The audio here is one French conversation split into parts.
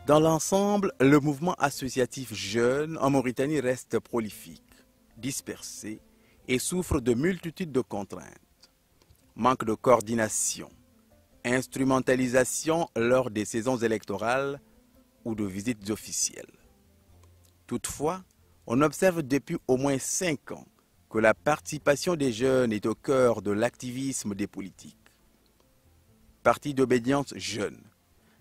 Dans l'ensemble, le mouvement associatif jeune en Mauritanie reste prolifique, dispersé et souffre de multitudes de contraintes. Manque de coordination, instrumentalisation lors des saisons électorales ou de visites officielles. Toutefois, on observe depuis au moins 5 ans que la participation des jeunes est au cœur de l'activisme des politiques. Parti d'obédience jeune,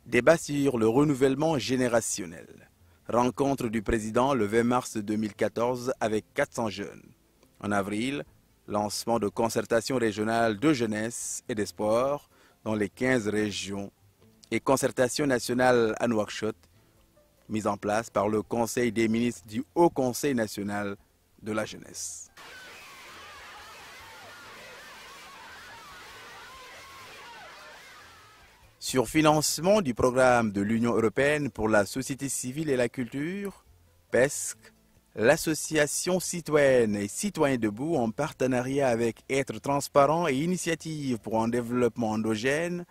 débat sur le renouvellement générationnel, rencontre du président le 20 mars 2014 avec 400 jeunes. En avril, lancement de concertation régionale de jeunesse et des sports dans les 15 régions et concertation nationale à Nouakchott, mise en place par le Conseil des ministres du Haut Conseil national de la jeunesse. Sur financement du programme de l'Union européenne pour la société civile et la culture, PESC, l'association citoyenne et Citoyens debout en partenariat avec Être transparent et Initiative pour un développement endogène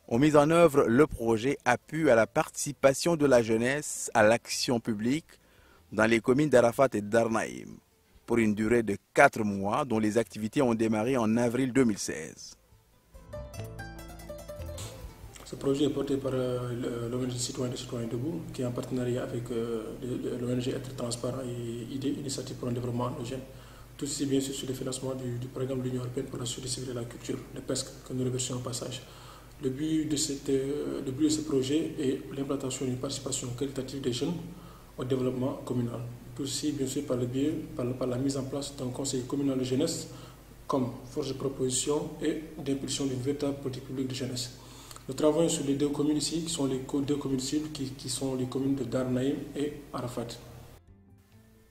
ont mis en œuvre le projet Appui à la participation de la jeunesse à l'action publique dans les communes d'Arafat et d'Arnaïm pour une durée de 4 mois dont les activités ont démarré en avril 2016. Ce projet est porté par l'ONG Citoyens debout, qui est en partenariat avec l'ONG Être transparent et IDE, Initiative pour un développement endogène. Tout ceci bien sûr sur le financement du programme de l'Union européenne pour la société civile et la culture, le PESC, que nous remercions au passage. Le but de ce projet est l'implantation d'une participation qualitative des jeunes au développement communal. Tout ceci bien sûr par la mise en place d'un conseil communal de jeunesse comme force de proposition et d'impulsion d'une véritable politique publique de jeunesse. Nous travaillons sur les 2 communes ici, qui sont les 2 communes cibles, qui sont les communes de Darnaïm et Arafat.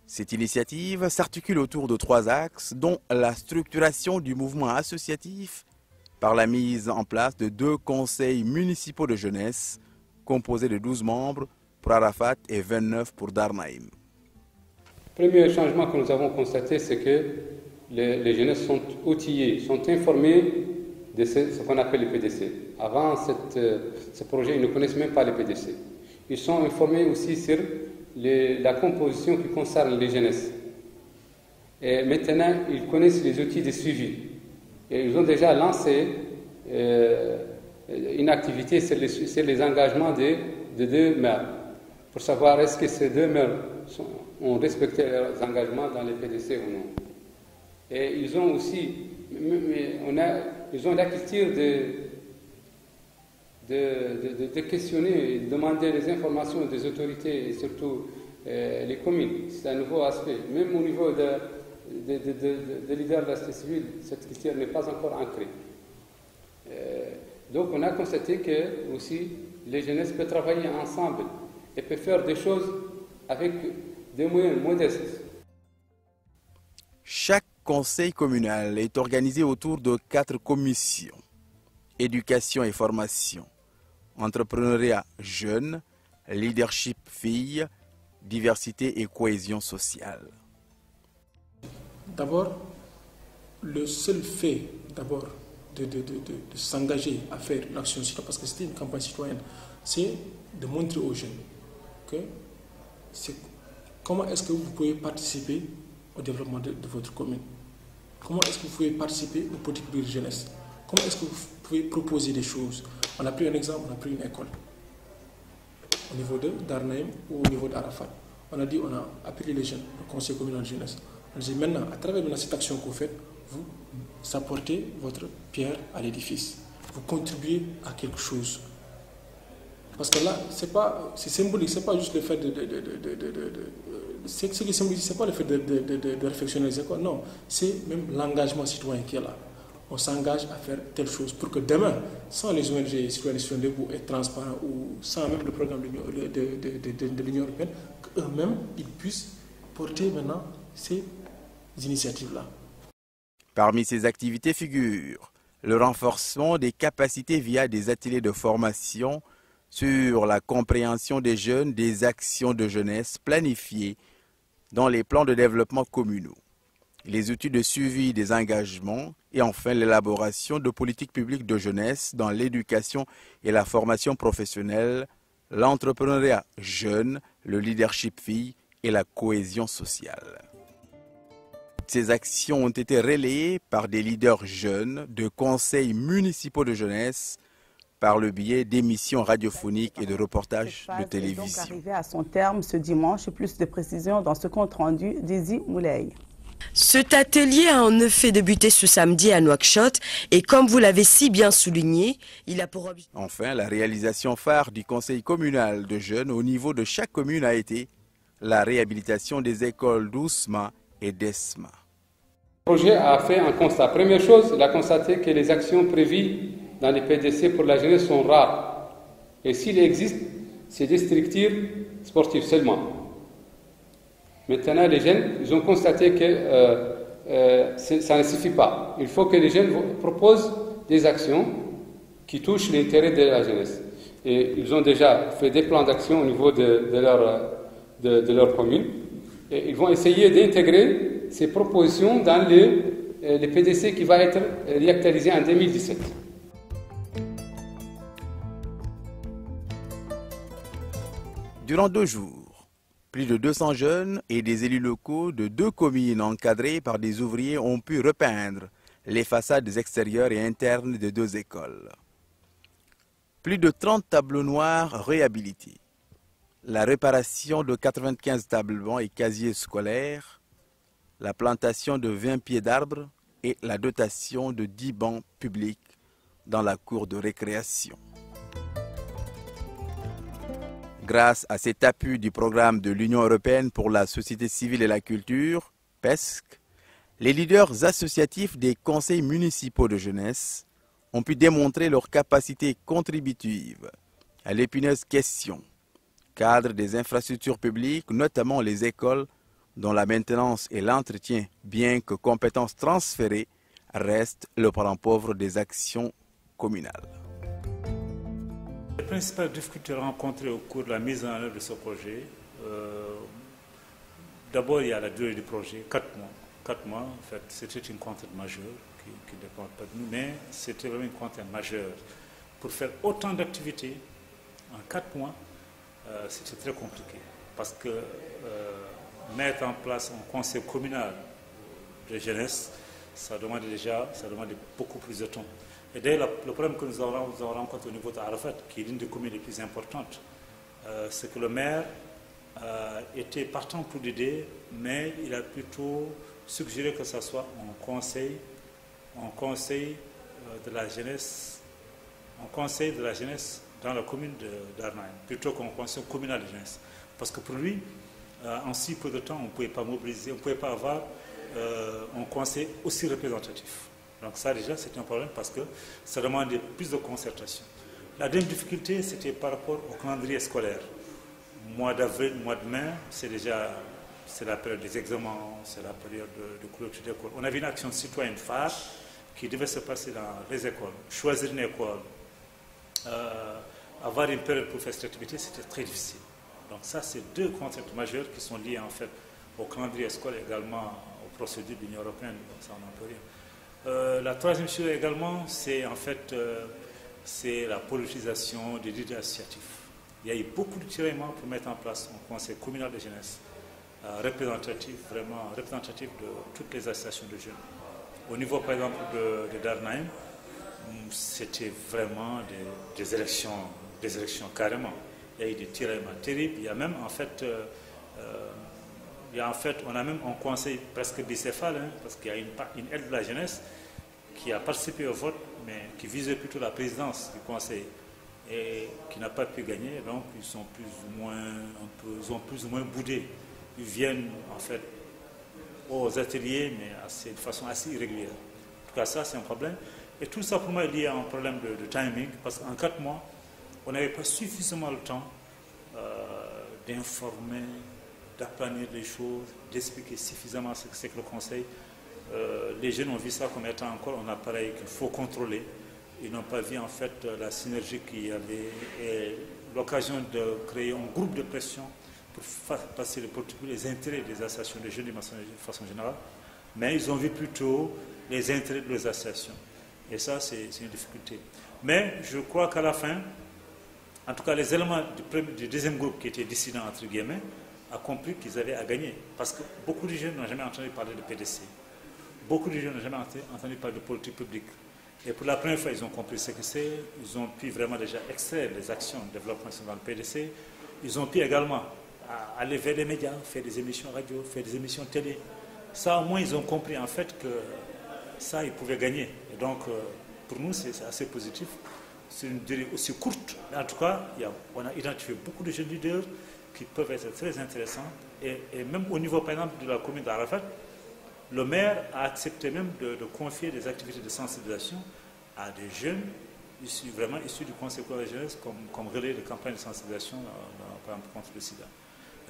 Cette initiative s'articule autour de 3 axes, dont la structuration du mouvement associatif par la mise en place de 2 conseils municipaux de jeunesse, composés de 12 membres pour Arafat et 29 pour Darnaïm. Le premier changement que nous avons constaté, c'est que les jeunesses sont outillées, sont informées de ce qu'on appelle les PDC. Avant ce projet, ils ne connaissent même pas les PDC. Ils sont informés aussi sur la composition qui concerne les jeunesses. Et maintenant, ils connaissent les outils de suivi. Et ils ont déjà lancé une activité sur les engagements de 2 maires, pour savoir est-ce que ces 2 maires ont respecté leurs engagements dans les PDC ou non. Et ils ont aussi, ils ont la culture de questionner et de demander les informations des autorités et surtout les communes. C'est un nouveau aspect. Même au niveau des leaders de la société civile, cette culture n'est pas encore ancrée. Donc on a constaté que aussi les jeunesses peuvent travailler ensemble et peuvent faire des choses avec des moyens modestes. Chaque conseil communal est organisé autour de 4 commissions: éducation et formation, entrepreneuriat jeune, leadership filles, diversité et cohésion sociale. D'abord, le seul fait de s'engager à faire l'action citoyenne, parce que c'était une campagne citoyenne, c'est de montrer aux jeunes que comment est-ce que vous pouvez participer au développement de votre commune. Comment est-ce que vous pouvez participer aux politiques de jeunesse? Comment est-ce que vous pouvez proposer des choses? On a pris un exemple, on a pris une école au niveau de Darnaïm ou au niveau d'Arafat. On a dit, on a appelé les jeunes, le conseil communal de jeunesse. On a dit maintenant, à travers cette action que vous faites, vous apportez votre pierre à l'édifice. Vous contribuez à quelque chose. Parce que là, c'est symbolique, c'est pas juste le fait ce qui est symbolique, c'est pas le fait de réflexionner les écoles, non, c'est même l'engagement citoyen qui est là. On s'engage à faire telle chose pour que demain, sans les ONG citoyennes debout et transparents ou sans même le programme de l'Union européenne, qu'eux-mêmes, ils puissent porter maintenant ces initiatives-là. Parmi ces activités figurent le renforcement des capacités via des ateliers de formation sur la compréhension des jeunes des actions de jeunesse planifiées dans les plans de développement communaux, les outils de suivi des engagements et enfin l'élaboration de politiques publiques de jeunesse dans l'éducation et la formation professionnelle l'entrepreneuriat jeune, le leadership fille et la cohésion sociale. Ces actions ont été relayées par des leaders jeunes de conseils municipaux de jeunesse par le biais d'émissions radiophoniques et de reportages de télévision. Est donc arrivé à son terme ce dimanche. Plus de précisions dans ce compte rendu d'Izi Moulay. Cet atelier a en effet débuté ce samedi à Nouakchott et comme vous l'avez si bien souligné, il a pour objectif... Enfin, la réalisation phare du conseil communal de jeunes au niveau de chaque commune a été la réhabilitation des écoles d'Ousma et d'Esma. Le projet a fait un constat. Première chose, il a constaté que les actions prévues dans les PDC pour la jeunesse sont rares. Et s'il existe, c'est des structures sportives seulement. Maintenant, les jeunes, ils ont constaté que ça ne suffit pas. Il faut que les jeunes proposent des actions qui touchent l'intérêt de la jeunesse. Et ils ont déjà fait des plans d'action au niveau de leur commune. Et ils vont essayer d'intégrer ces propositions dans les PDC qui va être réactualisé en 2017. Durant 2 jours, plus de 200 jeunes et des élus locaux de 2 communes encadrés par des ouvriers ont pu repeindre les façades extérieures et internes de 2 écoles. Plus de 30 tableaux noirs réhabilités. La réparation de 95 tableaux et casiers scolaires, la plantation de 20 pieds d'arbres et la dotation de 10 bancs publics dans la cour de récréation. Grâce à cet appui du programme de l'Union européenne pour la société civile et la culture, PESC, les leaders associatifs des conseils municipaux de jeunesse ont pu démontrer leur capacité contributive à l'épineuse question, cadre des infrastructures publiques, notamment les écoles, dont la maintenance et l'entretien, bien que compétences transférées, restent le parent pauvre des actions communales. Les principales difficultés rencontrées au cours de la mise en œuvre de ce projet, d'abord il y a la durée du projet, 4 mois. 4 mois, en fait, c'était une contrainte majeure qui ne dépend pas de nous, mais c'était vraiment une contrainte majeure. Pour faire autant d'activités en 4 mois, c'était très compliqué. Parce que mettre en place un conseil communal de jeunesse, ça demandait beaucoup plus de temps. Et d'ailleurs, le problème que nous avons rencontré au niveau d'Arafat, qui est l'une des communes les plus importantes, c'est que le maire était partant pour l'idée, mais il a plutôt suggéré que ce soit un conseil de la jeunesse dans la commune d'Arnaï, plutôt qu'un conseil communal de jeunesse. Parce que pour lui, en si peu de temps, on ne pouvait pas mobiliser, on ne pouvait pas avoir un conseil aussi représentatif. Donc ça déjà, c'est un problème parce que ça demandait plus de concertation. La deuxième difficulté, c'était par rapport au calendrier scolaire. Mois d'avril, mois de mai, c'est la période des examens, c'est la période de clôture d'école. On avait une action citoyenne phare qui devait se passer dans les écoles. Choisir une école, avoir une période pour faire cette activité, c'était très difficile. Donc ça, c'est 2 concepts majeurs qui sont liés en fait au calendrier scolaire, également aux procédures de l'Union européenne. Donc ça, on n'en peut rien. La troisième chose également, c'est en fait c'est la politisation des leaders associatifs. Il y a eu beaucoup de tiraillements pour mettre en place un conseil communal de jeunesse représentatif de toutes les associations de jeunes. Au niveau par exemple de Darnaïm, c'était vraiment des élections carrément. Il y a eu des tiraillements terribles. Il y a même en fait on a même un conseil presque bicéphale, hein, parce qu'il y a une aide de la jeunesse qui a participé au vote, mais qui visait plutôt la présidence du conseil et qui n'a pas pu gagner. Donc ils sont ils ont plus ou moins boudé. Ils viennent en fait aux ateliers, mais de façon assez irrégulière. En tout cas, ça c'est un problème. Et tout ça pour moi est lié à un problème de timing, parce qu'en 4 mois, on n'avait pas suffisamment le temps d'informer, d'aplanir les choses, d'expliquer suffisamment ce que c'est que le conseil. Les jeunes ont vu ça comme étant encore un appareil qu'il faut contrôler. Ils n'ont pas vu en fait la synergie qu'il y avait et l'occasion de créer un groupe de pression pour faire passer les intérêts des associations de jeunes de façon générale. Mais ils ont vu plutôt les intérêts de leurs associations. Et ça, c'est une difficulté. Mais je crois qu'à la fin, En tout cas, les éléments du deuxième groupe qui était dissident, entre guillemets, a compris qu'ils avaient à gagner. Parce que beaucoup de jeunes n'ont jamais entendu parler de PDC. Beaucoup de jeunes n'ont jamais entendu parler de politique publique. Et pour la première fois, ils ont compris ce que c'est. Ils ont pu vraiment déjà extraire les actions de développement dans le PDC. Ils ont pu également aller vers les médias, faire des émissions radio, faire des émissions télé. Ça, au moins, ils ont compris en fait que ça, ils pouvaient gagner. Et donc, pour nous, c'est assez positif. C'est une durée aussi courte. Mais en tout cas, on a identifié beaucoup de jeunes leaders qui peuvent être très intéressants. Et même au niveau, par exemple, de la commune d'Arafat, le maire a accepté même de confier des activités de sensibilisation à des jeunes vraiment issus du Conseil de la jeunesse comme relais de campagne de sensibilisation par exemple, contre le sida.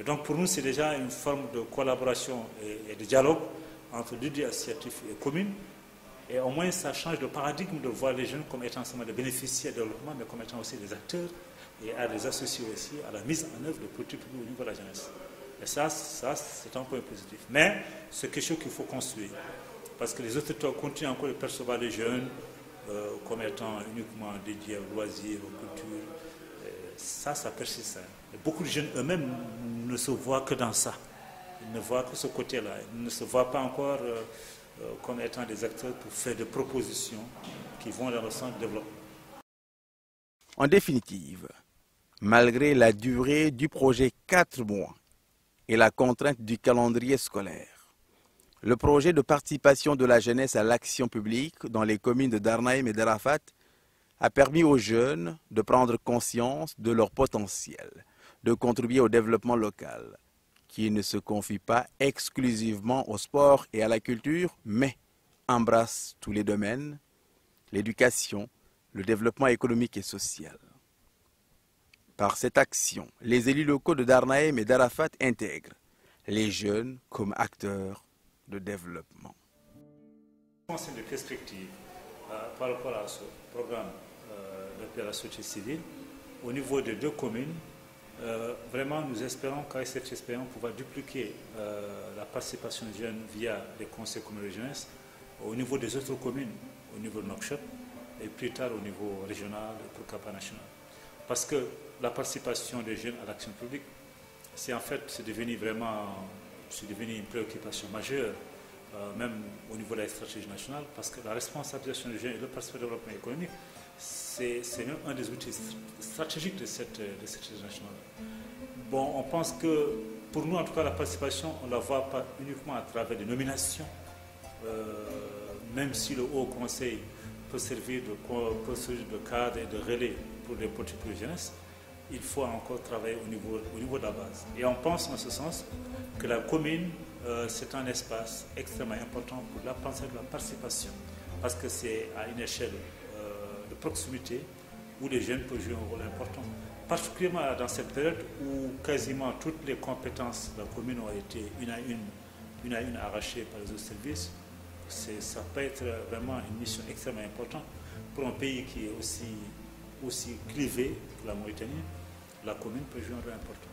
Et donc pour nous, c'est déjà une forme de collaboration et de dialogue entre l'idée associative et commune. Et au moins, ça change de paradigme de voir les jeunes comme étant seulement des bénéficiaires de développement, mais comme étant aussi des acteurs et à les associer aussi à la mise en œuvre de politiques publiques au niveau de la jeunesse. Et ça c'est un point positif. Mais c'est quelque chose qu'il faut construire. Parce que les autorités continuent encore de percevoir les jeunes comme étant uniquement dédiés aux loisirs, aux cultures. Ça persiste. Et beaucoup de jeunes eux-mêmes ne se voient que dans ça. Ils ne voient que ce côté-là. Ils ne se voient pas encore comme étant des acteurs pour faire des propositions qui vont dans le sens du développement. En définitive, malgré la durée du projet 4 mois et la contrainte du calendrier scolaire, le projet de participation de la jeunesse à l'action publique dans les communes de Darnaïm et d'Arafat a permis aux jeunes de prendre conscience de leur potentiel, de contribuer au développement local, qui ne se confie pas exclusivement au sport et à la culture, mais embrasse tous les domaines, l'éducation, le développement économique et social. Par cette action, les élus locaux de Darnaïm et d'Arafat intègrent les jeunes comme acteurs de développement. C'est des perspectives par rapport à ce programme de la société civile. Au niveau des deux communes, vraiment nous espérons qu'avec cette expérience, on pourra dupliquer la participation des jeunes via les conseils communaux de jeunesse au niveau des autres communes, au niveau de Nouakchott et plus tard au niveau régional et pourquoi pas national. Parce que la participation des jeunes à l'action publique, c'est devenu une préoccupation majeure, même au niveau de la stratégie nationale, parce que la responsabilisation des jeunes et le participation au développement économique, c'est même un des outils stratégiques de cette stratégie nationale. Bon, on pense que, pour nous en tout cas, la participation, on ne la voit pas uniquement à travers des nominations, même si le Haut Conseil peut servir de cadre et de relais pour les politiques de jeunesse, il faut encore travailler au niveau de la base. Et on pense en ce sens que la commune, c'est un espace extrêmement important pour l'apprentissage de la participation, parce que c'est à une échelle de proximité où les jeunes peuvent jouer un rôle important. Particulièrement dans cette période où quasiment toutes les compétences de la commune ont été une à une arrachées par les autres services, ça peut être vraiment une mission extrêmement importante pour un pays qui est aussi clivé que la Mauritanie. La commune peut jouer un rôle important.